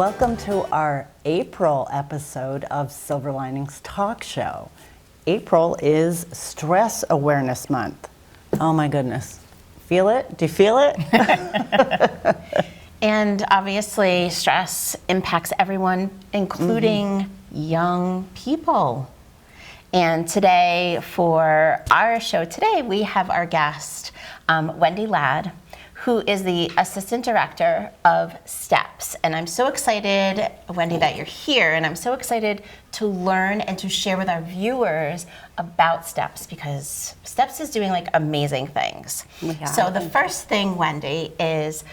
Welcome to our April episode of Silver Linings Talk Show. April is Stress Awareness Month. Oh my goodness. Feel it? Do you feel it? And obviously, stress impacts everyone, including young people. And today, for our show today, we have our guest, Wendy Ladd, who is the Assistant Director of S.T.E.P.S. And I'm so excited, Wendy, that you're here, and I'm so excited to learn and to share with our viewers about S.T.E.P.S. because S.T.E.P.S. is doing like amazing things. Yeah. So the first thing, Wendy, is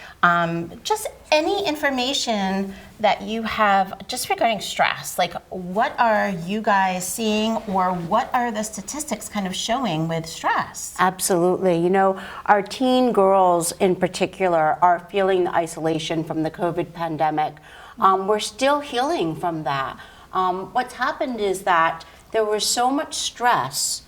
just any information that you have just regarding stress. Like, what are you guys seeing, or what are the statistics kind of showing with stress? Absolutely. You know, our teen girls in particular are feeling the isolation from the COVID pandemic. We're still healing from that. What's happened is that there was so much stress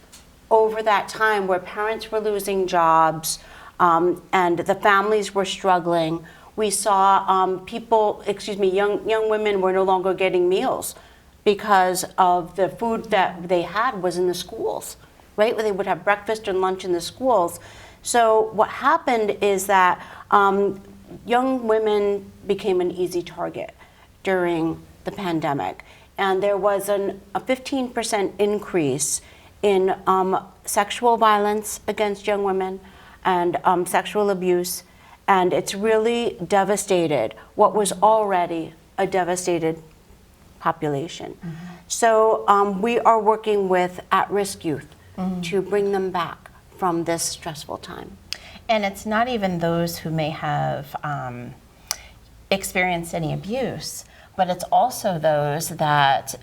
over that time where parents were losing jobs and the families were struggling. We saw young women were no longer getting meals because of the food that they had was in the schools, right? Where they would have breakfast and lunch in the schools. So what happened is that young women became an easy target during the pandemic. And there was a 15% increase in sexual violence against young women and sexual abuse. And it's really devastated what was already a devastated population. Mm-hmm. So we are working with at-risk youth to bring them back from this stressful time. And it's not even those who may have experienced any abuse, but it's also those that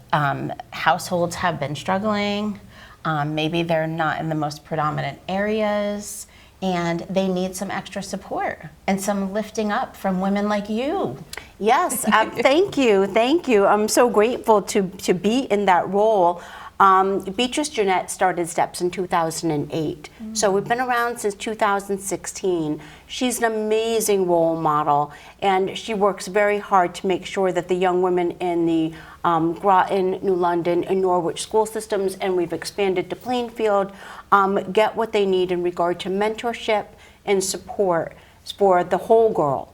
households have been struggling. Maybe they're not in the most predominant areas, and they need some extra support and some lifting up from women like you. Yes, thank you. I'm so grateful to be in that role. Beatrice Jeanette started S.T.E.P.S. in 2008. So we've been around since 2016. She's an amazing role model, and she works very hard to make sure that the young women in the Groton, New London, and Norwich school systems, and we've expanded to Plainfield, get what they need in regard to mentorship and support for the whole girl.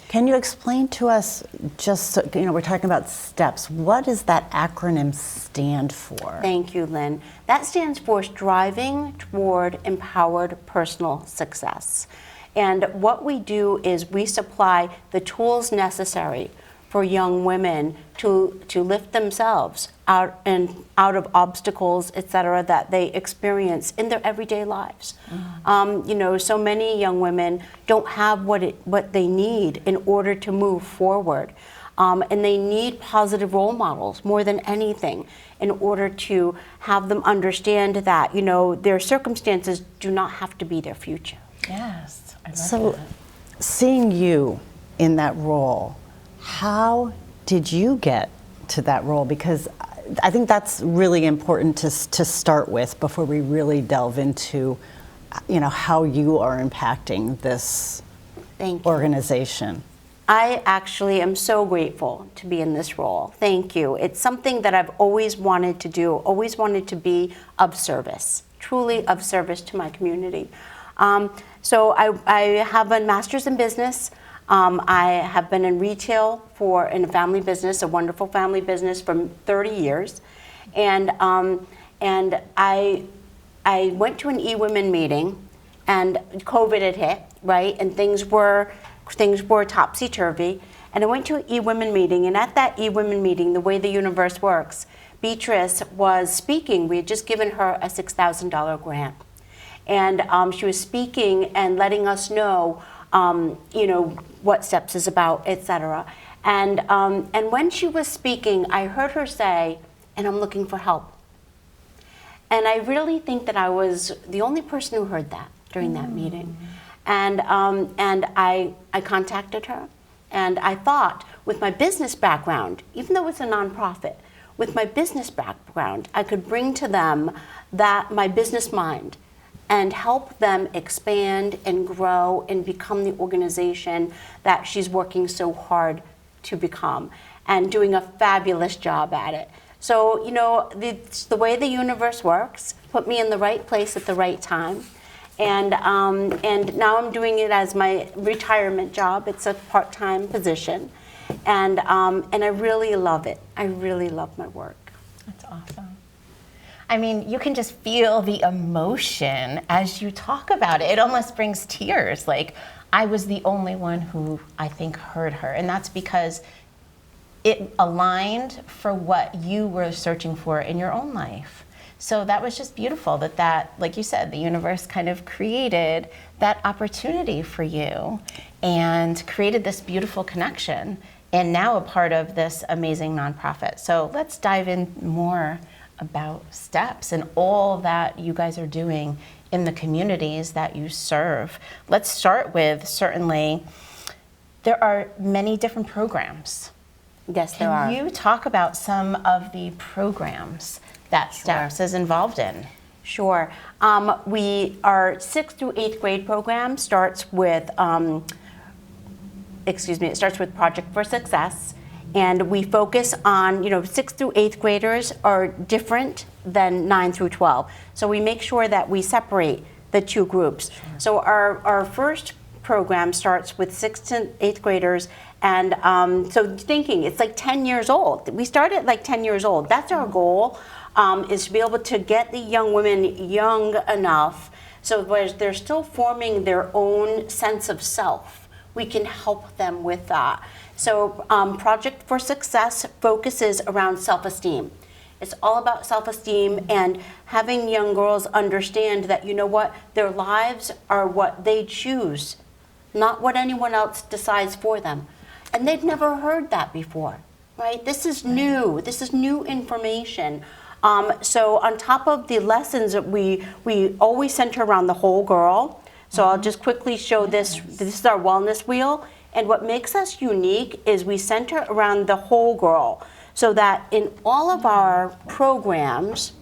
Can you explain to us, just so, we're talking about S.T.E.P.S. What does that acronym stand for? Thank you, Lynn. That stands for Striving Toward Empowered Personal Success. And what we do is we supply the tools necessary for young women to lift themselves out of obstacles, et cetera, that they experience in their everyday lives. So many young women don't have what they need in order to move forward. And they need positive role models more than anything in order to have them understand that, their circumstances do not have to be their future. Yes, I love So, that. seeing you in that role, how did you get to that role? Because I think that's really important to start with before we really delve into, how you are impacting this organization. I actually am so grateful to be in this role. Thank you. It's something that I've always wanted to do, always wanted to be of service, truly of service to my community. So I have a master's in business. I have been in retail in a family business, a wonderful family business for 30 years. And I went to an eWomen meeting, and COVID had hit, right? And things were topsy-turvy. And I went to an eWomen meeting, and at that eWomen meeting, the way the universe works, Beatrice was speaking. We had just given her a $6,000 grant. And she was speaking and letting us know what S.T.E.P.S. is about, et cetera. And when she was speaking, I heard her say, "And I'm looking for help." And I really think that I was the only person who heard that during that meeting. And I contacted her, and I thought, with my business background, even though it's a nonprofit, with my business background, I could bring to them my business mind and help them expand and grow and become the organization that she's working so hard to become, and doing a fabulous job at it. So, you know, it's the way the universe works, put me in the right place at the right time. And now I'm doing it as my retirement job. It's a part-time position. And I really love it. I really love my work. That's awesome. I mean, you can just feel the emotion as you talk about it. It almost brings tears. Like, I was the only one who I think heard her. And that's because it aligned for what you were searching for in your own life. So that was just beautiful that, like you said, the universe kind of created that opportunity for you and created this beautiful connection, and now a part of this amazing nonprofit. So let's dive in more about S.T.E.P.S and all that you guys are doing in the communities that you serve. Let's start with, certainly, there are many different programs. Yes, there are. Can you talk about some of the programs that S.T.E.P.S is involved in? Sure. Our 6th through 8th grade program starts with, it starts with Project for Success. And we focus on, 6th through 8th graders are different than 9 through 12. So we make sure that we separate the two groups. Sure. So our first program starts with 6th and 8th graders. And so thinking, it's like 10 years old. We start at like 10 years old. That's our goal, is to be able to get the young women young enough so whereas they're still forming their own sense of self. We can help them with that. So Project for Success focuses around self-esteem. It's all about self-esteem and having young girls understand that, you know what, their lives are what they choose, not what anyone else decides for them. And they've never heard that before, right? This is new. This is new information. So on top of the lessons, we always center around the whole girl. So I'll just quickly show this. This is our wellness wheel. And what makes us unique is we center around the whole girl. So that in all of our programs,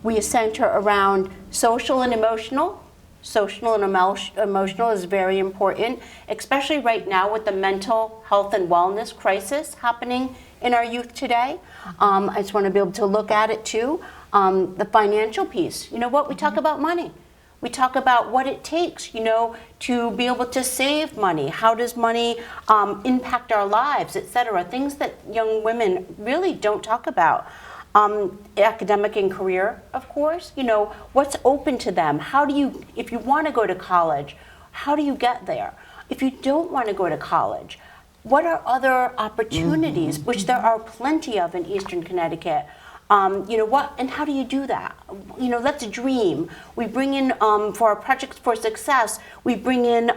we center around social and emotional. Social and emotional is very important, especially right now with the mental health and wellness crisis happening in our youth today. I just want to be able to look at it too. The financial piece. You know what? We talk about money. We talk about what it takes, to be able to save money. How does money impact our lives, et cetera? Things that young women really don't talk about. Academic and career, of course. What's open to them? If you want to go to college, how do you get there? If you don't want to go to college, what are other opportunities, which there are plenty of in Eastern Connecticut? And how do you do that? Let's dream. We bring in, for our Projects for Success, we bring in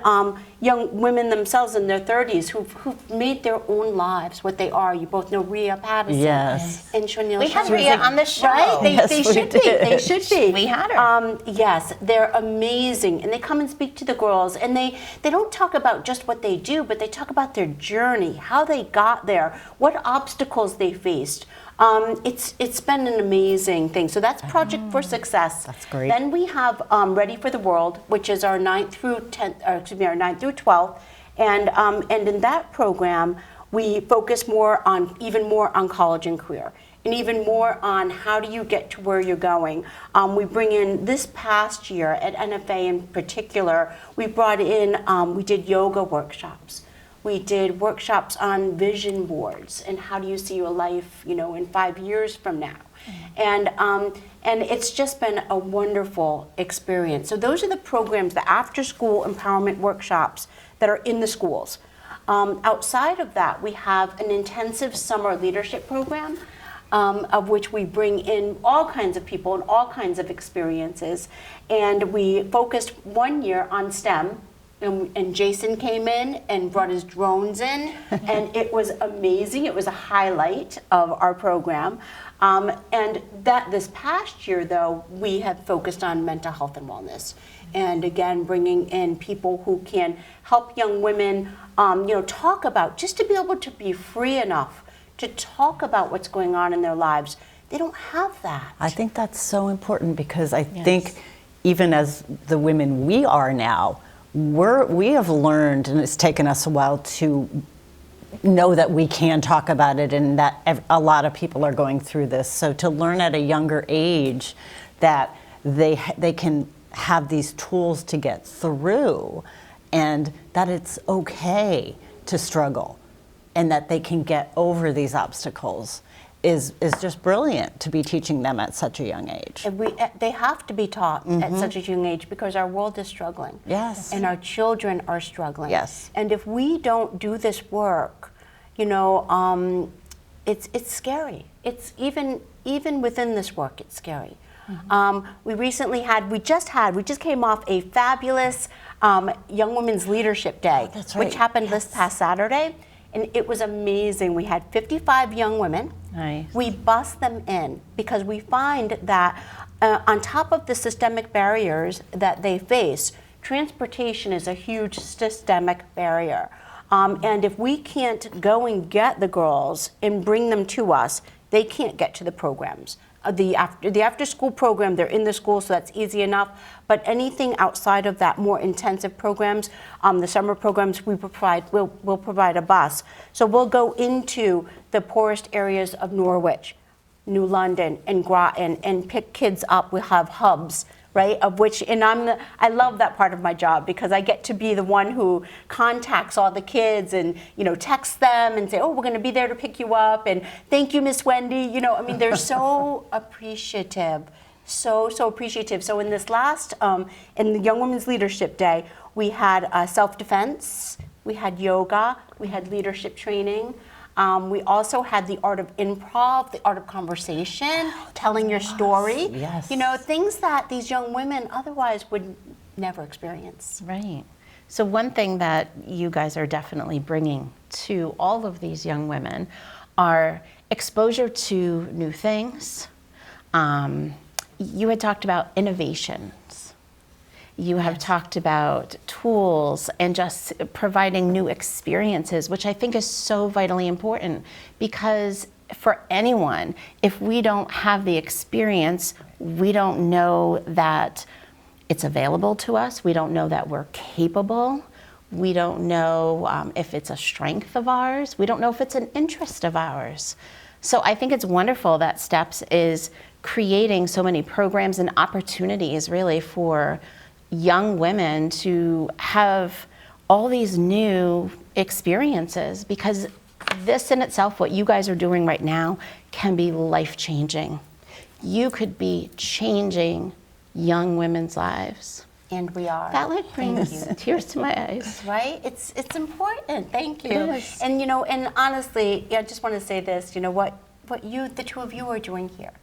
young women themselves in their 30s who've made their own lives what they are. You both know Rhea Patterson. Yes. And Chanel. We had Rhea on the show. Right? They should be. They should be. We had her. Yes, they're amazing. And they come and speak to the girls. And they don't talk about just what they do, but they talk about their journey, how they got there, what obstacles they faced. It's been an amazing thing. So that's Project for Success. That's great. Then we have Ready for the World, which is our 9th through 9th through 12th, and in that program we focus even more on college and career, and even more on how do you get to where you're going. We bring in this past year at NFA in particular. We brought in we did yoga workshops. We did workshops on vision boards and how do you see your life, in 5 years from now. And it's just been a wonderful experience. So those are the programs, the after-school empowerment workshops that are in the schools. Outside of that, we have an intensive summer leadership program, of which we bring in all kinds of people and all kinds of experiences. And we focused 1 year on STEM. And Jason came in and brought his drones in, and it was amazing. It was a highlight of our program. And this past year, though, we have focused on mental health and wellness. And again, bringing in people who can help young women, talk about, just to be able to be free enough to talk about what's going on in their lives. They don't have that. I think that's so important because I think even as the women we are now, we have learned, and it's taken us a while to know that we can talk about it and that a lot of people are going through this. So to learn at a younger age that they can have these tools to get through, and that it's okay to struggle, and that they can get over these obstacles is just brilliant to be teaching them at such a young age. And they have to be taught at such a young age because our world is struggling. Yes. And our children are struggling. Yes. And if we don't do this work, you know, it's scary. It's even within this work, it's scary. We just came off a fabulous Young Women's Leadership Day, That's right. which happened this past Saturday. And it was amazing. We had 55 young women. Nice. We bus them in because we find that on top of the systemic barriers that they face, transportation is a huge systemic barrier. And if we can't go and get the girls and bring them to us, they can't get to the programs. The after school program, they're in the school, so that's easy enough. But anything outside of that, more intensive programs, the summer programs, we'll provide a bus. So we'll go into the poorest areas of Norwich, New London, and Groton, and pick kids up. We'll have hubs, right? Of which, and I love that part of my job because I get to be the one who contacts all the kids and, you know, texts them and say, oh, we're going to be there to pick you up, and thank you, Miss Wendy. You know, I mean, they're so appreciative, so appreciative. So in this last, in the Young Women's Leadership Day, we had self-defense, we had yoga, we had leadership training. We also had the art of improv, the art of conversation, telling your story. Yes. You know, things that these young women otherwise would never experience. Right. So one thing that you guys are definitely bringing to all of these young women are exposure to new things. You had talked about innovations. You have talked about tools and just providing new experiences, which I think is so vitally important, because for anyone, if we don't have the experience, we don't know that it's available to us. We don't know that we're capable. We don't know if it's a strength of ours. We don't know if it's an interest of ours. So I think it's wonderful that S.T.E.P.S is creating so many programs and opportunities really for young women to have all these new experiences, because this in itself, what you guys are doing right now, can be life-changing. You could be changing young women's lives. And we are. That like brings tears to my eyes. Right? It's important. Thank you. It is. And you know, and honestly, I just want to say this, you know, what the two of you are doing here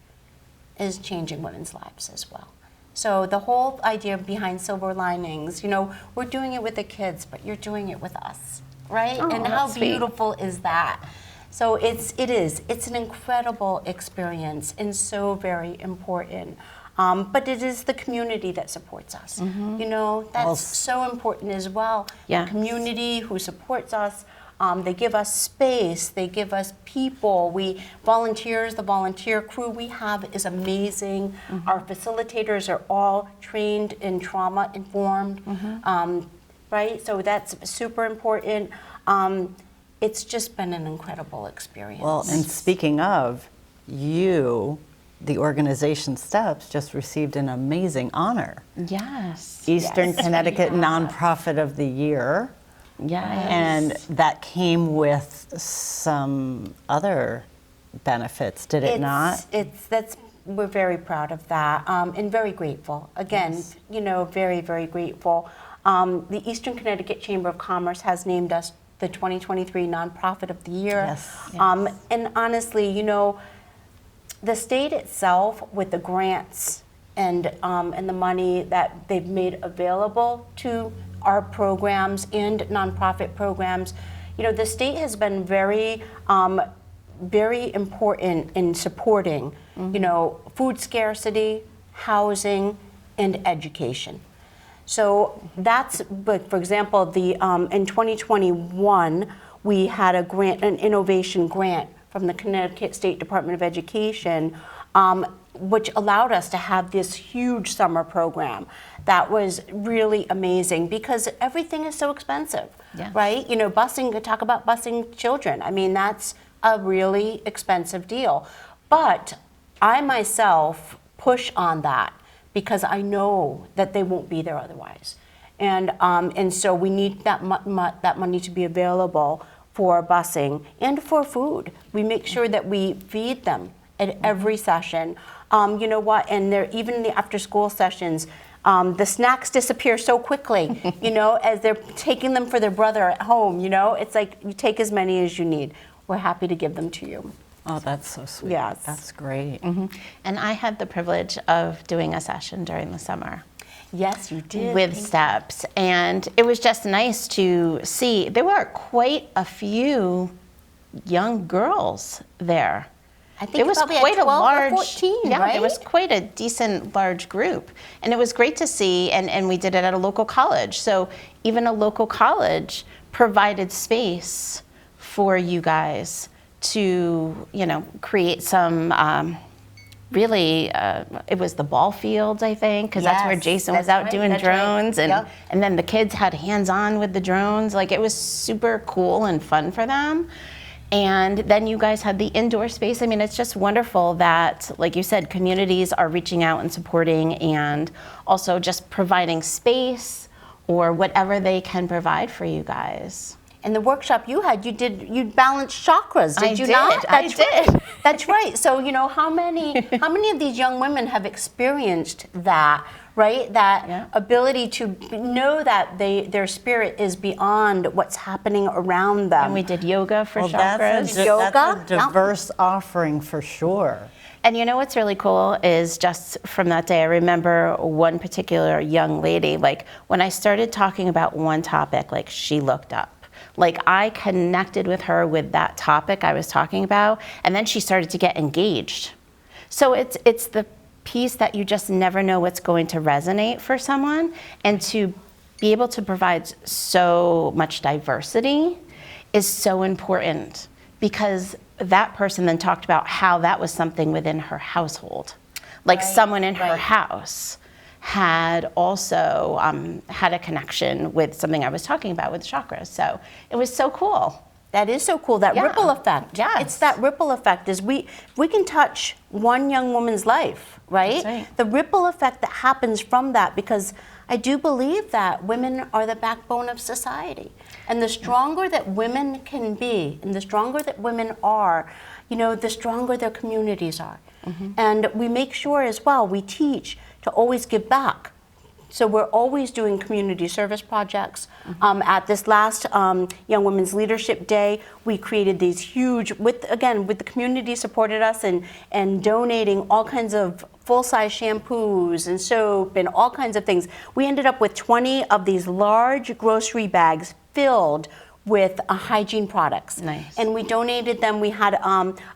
is changing women's lives as well. So the whole idea behind Silver Linings, you know, we're doing it with the kids, but you're doing it with us, right? Oh, and how that's sweet. beautiful is that? So it's an incredible experience and so very important. But it is the community that supports us. You know, that's so important as well. Yeah. The community who supports us. They give us space, they give us people, the volunteer crew we have is amazing. Our facilitators are all trained and trauma informed, right? So that's super important. It's just been an incredible experience. Well, and speaking of, you, the organization S.T.E.P.S, just received an amazing honor. Yes. Eastern Yes, Connecticut we have. Nonprofit of the Year. Yes. And that came with some other benefits, did it not? We're very proud of that and very grateful. Again, you know, very, very grateful. The Eastern Connecticut Chamber of Commerce has named us the 2023 Nonprofit of the Year. Yes. And honestly, you know, the state itself, with the grants and the money that they've made available to our programs and nonprofit programs, you know, the state has been very, very important in supporting, you know, food scarcity, housing, and education. So that's, but for example, in 2021, we had a grant, an innovation grant from the Connecticut State Department of Education, which allowed us to have this huge summer program that was really amazing because everything is so expensive, Yeah. right? You know, busing, talk about busing children. I mean, that's a really expensive deal. But I myself push on that because I know that they won't be there otherwise. And so we need that money to be available for busing and for food. We make sure that we feed them at every session. You know what? And even in the after-school sessions, the snacks disappear so quickly. You know, as they're taking them for their brother at home. You know, it's like you take as many as you need. We're happy to give them to you. Oh, that's so sweet. Yes. That's great. And I had the privilege of doing a session during the summer Yes, you did. with S.T.E.P.S. And it was just nice to see. There were quite a few young girls there. I think It was probably quite at 12 a large, or 14, yeah, right? there was quite a decent large group. And it was great to see, and we did it at a local college. So even a local college provided space for you guys to, you know, create some, really, it was the ball fields, I think, because that's where Yes, Jason was that's out right, doing that's right. drones. Yep. And then the kids had hands-on with the drones. Like, it was super cool and fun for them. And then you guys had the indoor space. I mean, it's just wonderful that, like you said, communities are reaching out and supporting and also just providing space or whatever they can provide for you guys. And the workshop you had, you balanced chakras, did I you did, not? I That's did. Right. That's right. So, you know, how many of these young women have experienced that, right? That Yeah. ability to know that their spirit is beyond what's happening around them. And we did yoga for Well, chakras. that's a Yoga? diverse offering for sure. And you know what's really cool is just from that day, I remember one particular young lady, like when I started talking about one topic, like she looked up. Like I connected with her with that topic I was talking about, and then she started to get engaged. So it's the piece that you just never know what's going to resonate for someone, and to be able to provide so much diversity is so important, because that person then talked about how that was something within her household. Like someone in her house had also had a connection with something I was talking about with chakras. So it was so cool. That is so cool, that Yeah. ripple effect. Yes. It's that ripple effect is we can touch one young woman's life, right? That's right. The ripple effect that happens from that, because I do believe that women are the backbone of society. And the stronger that women can be, and the stronger that women are, you know, the stronger their communities are. And we make sure as well, we teach to always give back. So we're always doing community service projects. At this last Young Women's Leadership Day, we created these huge, with the community supported us and donating all kinds of full-size shampoos and soap and all kinds of things. We ended up with 20 of these large grocery bags filled with hygiene products. Nice. And we donated them. We had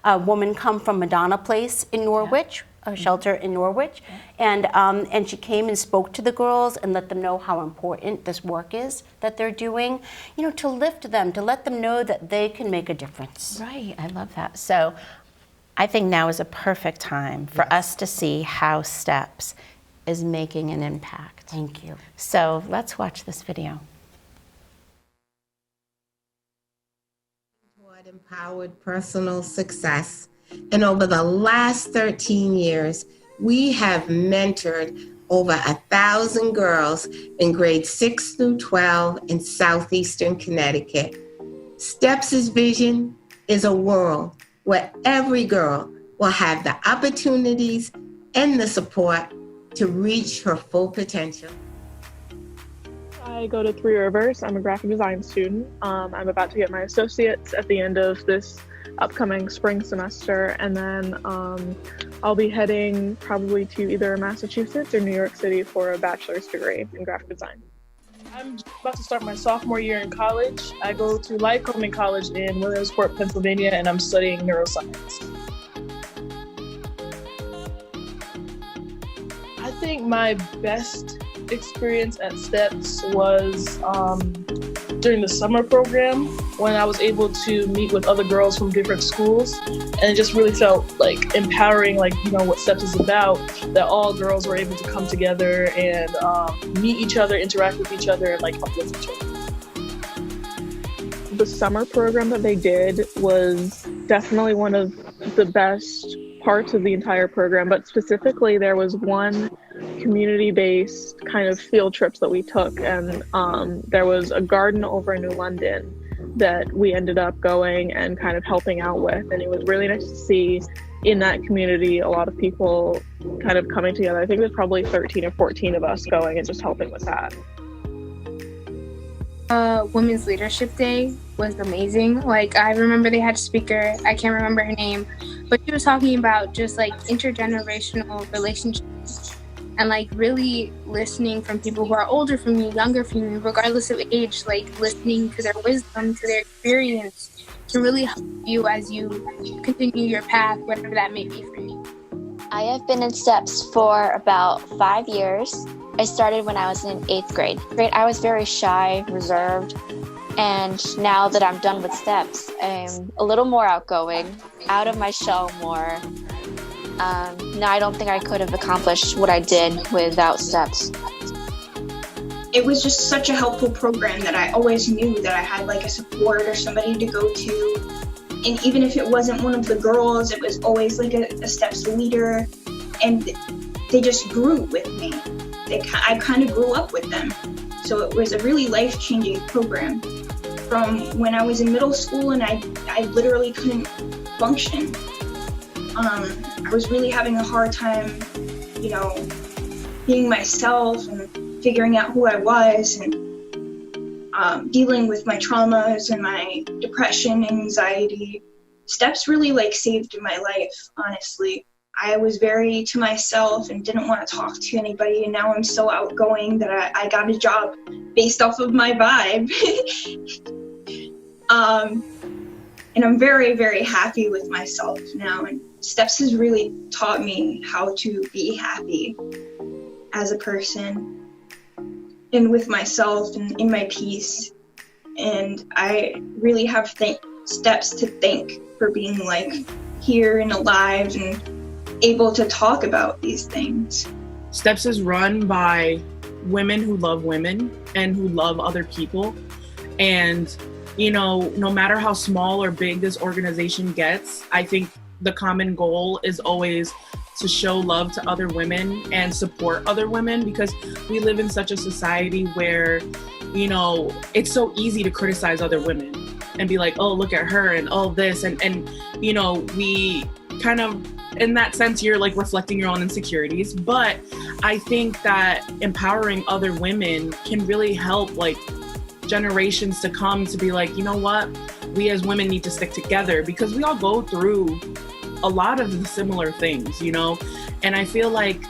a woman come from Madonna Place in Norwich, a shelter in Norwich, and she came and spoke to the girls and let them know how important this work is that they're doing, you know, to lift them, to let them know that they can make a difference. Right, I love that. So I think now is a perfect time for us to see how S.T.E.P.S is making an impact. Thank you. So let's watch this video. Toward empowered personal success. And over the last 13 years, we have mentored over 1,000 girls in grades 6 through 12 in southeastern Connecticut. S.T.E.P.'s vision is a world where every girl will have the opportunities and the support to reach her full potential. I go to Three Rivers. I'm a graphic design student. I'm about to get my associates at the end of this upcoming spring semester, and then I'll be heading probably to either Massachusetts or New York City for a bachelor's degree in graphic design. I'm about to start my sophomore year in college. I go to Lycoming College in Williamsport, Pennsylvania, and I'm studying neuroscience. I think my best experience at S.T.E.P.S was during the summer program when I was able to meet with other girls from different schools, and it just really felt like empowering, like, you know, what S.T.E.P.S is about, that all girls were able to come together and meet each other, interact with each other, and like uplift each other. The summer program that they did was definitely one of the best parts of the entire program, but specifically there was one community-based kind of field trips that we took, and there was a garden over in New London that we ended up going and kind of helping out with, and it was really nice to see in that community a lot of people kind of coming together. I think there's probably 13 or 14 of us going and just helping with that. Women's Leadership Day was amazing. Like, I remember they had a speaker, I can't remember her name, but she was talking about just like intergenerational relationships and like really listening from people who are older from you, younger from you, regardless of age, like listening to their wisdom, to their experience, to really help you as you continue your path, whatever that may be for you. I have been in S.T.E.P.S for about 5 years. I started when I was in 8th grade. I was very shy, reserved, and now that I'm done with S.T.E.P.S, I'm a little more outgoing, out of my shell more. No, I don't think I could have accomplished what I did without S.T.E.P.S. It was just such a helpful program that I always knew that I had like a support or somebody to go to. And even if it wasn't one of the girls, it was always like a S.T.E.P.S leader, and they just grew with me. I kind of grew up with them. So it was a really life-changing program. From when I was in middle school and I literally couldn't function. I was really having a hard time, you know, being myself and figuring out who I was, and dealing with my traumas and my depression, anxiety. S.T.E.P.S really like saved my life, honestly. I was very to myself and didn't want to talk to anybody, and now I'm so outgoing that I got a job based off of my vibe. And I'm very, very happy with myself now, and S.T.E.P.S has really taught me how to be happy as a person and with myself and in my peace. And I really have S.T.E.P.S to thank for being like here and alive and able to talk about these things. S.T.E.P.S is run by women who love women and who love other people. And, you know, no matter how small or big this organization gets, I think the common goal is always to show love to other women and support other women, because we live in such a society where, you know, it's so easy to criticize other women and be like, oh, look at her and all this. And you know, we kind of, in that sense, you're like reflecting your own insecurities. But I think that empowering other women can really help like generations to come to be like, you know what, we as women need to stick together, because we all go through a lot of the similar things, you know? And I feel like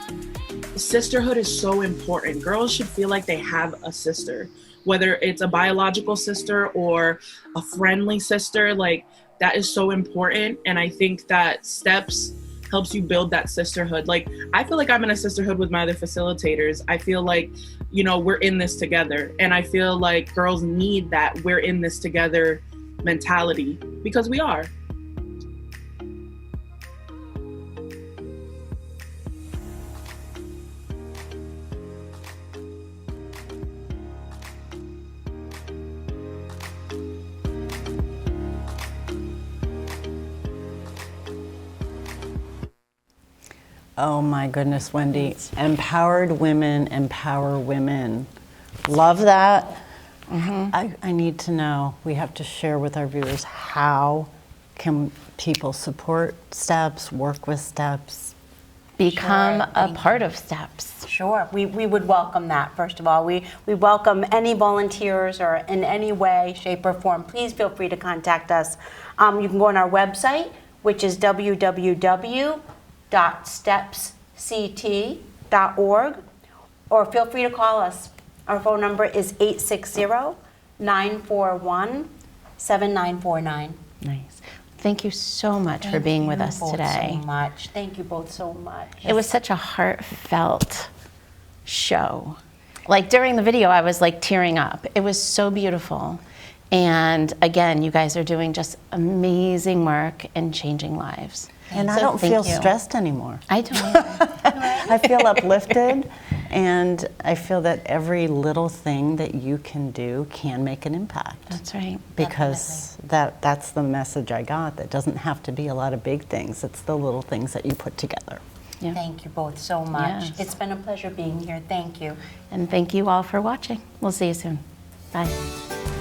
sisterhood is so important. Girls should feel like they have a sister, whether it's a biological sister or a friendly sister. Like, that is so important. And I think that S.T.E.P.S helps you build that sisterhood. Like, I feel like I'm in a sisterhood with my other facilitators. I feel like, you know, we're in this together. And I feel like girls need that we're in this together mentality, because we are. Oh my goodness, Wendy. Empowered women empower women. Love that. Mm-hmm. I need to know, we have to share with our viewers, how can people support S.T.E.P.S, work with S.T.E.P.S? Become a part of S.T.E.P.S. Sure, we would welcome that, first of all. We welcome any volunteers or in any way, shape, or form. Please feel free to contact us. You can go on our website, which is www.stepsct.org, or feel free to call us. Our phone number is 860-941-7949. Nice. Thank you so much for being with us today. So much. Thank you both so much. It was such a heartfelt show. Like during the video, I was like tearing up. It was so beautiful. And again, you guys are doing just amazing work and changing lives. And I So don't thank feel you. stressed anymore. I don't either. I feel uplifted, and I feel that every little thing that you can do can make an impact. That's right. Because that's the message I got. That doesn't have to be a lot of big things. It's the little things that you put together. Yeah. Thank you both so much. Yes. It's been a pleasure being here. Thank you. And thank you all for watching. We'll see you soon. Bye.